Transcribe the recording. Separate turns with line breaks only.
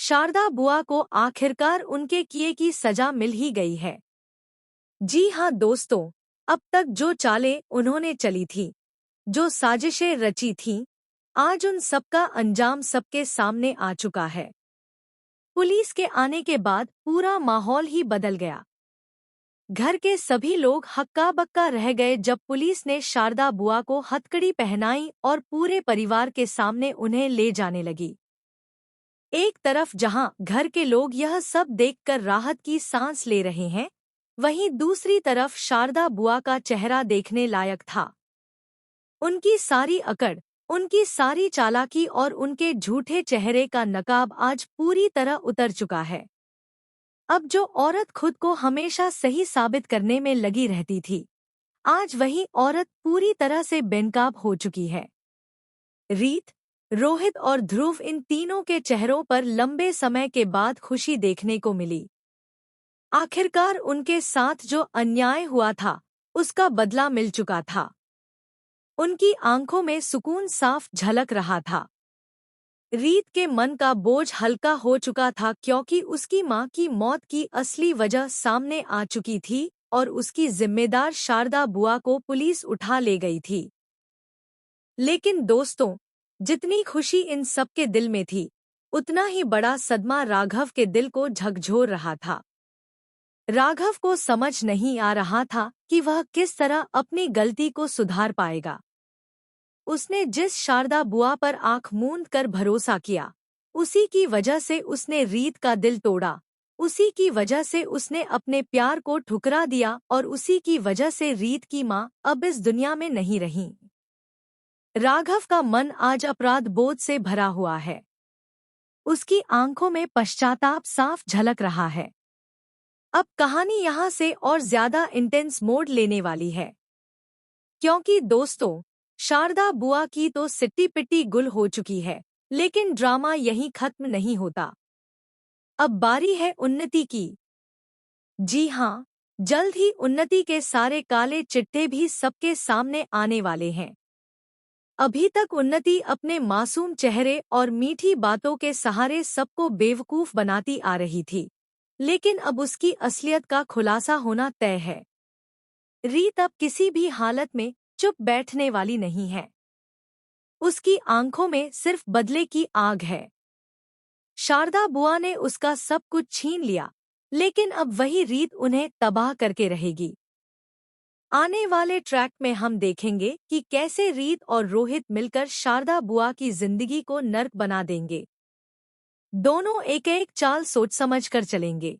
शारदा बुआ को आखिरकार उनके किए की सजा मिल ही गई है। जी हाँ दोस्तों, अब तक जो चालें उन्होंने चली थी, जो साजिशें रची थीं, आज उन सबका अंजाम सबके सामने आ चुका है। पुलिस के आने के बाद पूरा माहौल ही बदल गया। घर के सभी लोग हक्का बक्का रह गए जब पुलिस ने शारदा बुआ को हथकड़ी पहनाई और पूरे परिवार के सामने उन्हें ले जाने लगी। एक तरफ जहां घर के लोग यह सब देखकर राहत की सांस ले रहे हैं, वहीं दूसरी तरफ शारदा बुआ का चेहरा देखने लायक था। उनकी सारी अकड़, उनकी सारी चालाकी और उनके झूठे चेहरे का नकाब आज पूरी तरह उतर चुका है। अब जो औरत खुद को हमेशा सही साबित करने में लगी रहती थी, आज वही औरत पूरी तरह से बेनकाब हो चुकी है। रीत, रोहित और ध्रुव, इन तीनों के चेहरों पर लंबे समय के बाद खुशी देखने को मिली। आखिरकार उनके साथ जो अन्याय हुआ था, उसका बदला मिल चुका था। उनकी आंखों में सुकून साफ झलक रहा था। रीत के मन का बोझ हल्का हो चुका था क्योंकि उसकी मां की मौत की असली वजह सामने आ चुकी थी और उसकी जिम्मेदार शारदा बुआ को पुलिस उठा ले गई थी। लेकिन दोस्तों, जितनी खुशी इन सबके दिल में थी, उतना ही बड़ा सदमा राघव के दिल को झकझोर रहा था। राघव को समझ नहीं आ रहा था कि वह किस तरह अपनी गलती को सुधार पाएगा। उसने जिस शारदा बुआ पर आंख मूंद कर भरोसा किया, उसी की वजह से उसने रीत का दिल तोड़ा, उसी की वजह से उसने अपने प्यार को ठुकरा दिया और उसी की वजह से रीत की मां अब इस दुनिया में नहीं रही। राघव का मन आज अपराध बोध से भरा हुआ है। उसकी आंखों में पश्चाताप साफ झलक रहा है। अब कहानी यहाँ से और ज्यादा इंटेंस मोड़ लेने वाली है, क्योंकि दोस्तों, शारदा बुआ की तो सिट्टी पिट्टी गुल हो चुकी है, लेकिन ड्रामा यहीं खत्म नहीं होता। अब बारी है उन्नति की। जी हाँ, जल्द ही उन्नति के सारे काले चिट्टे भी सबके सामने आने वाले हैं। अभी तक उन्नति अपने मासूम चेहरे और मीठी बातों के सहारे सबको बेवकूफ बनाती आ रही थी, लेकिन अब उसकी असलियत का खुलासा होना तय है। रीत अब किसी भी हालत में चुप बैठने वाली नहीं है। उसकी आंखों में सिर्फ बदले की आग है। शारदा बुआ ने उसका सब कुछ छीन लिया, लेकिन अब वही रीत उन्हें तबाह करके रहेगी। आने वाले ट्रैक में हम देखेंगे कि कैसे रीत और रोहित मिलकर शारदा बुआ की जिंदगी को नर्क बना देंगे। दोनों एक एक चाल सोच समझ कर चलेंगे।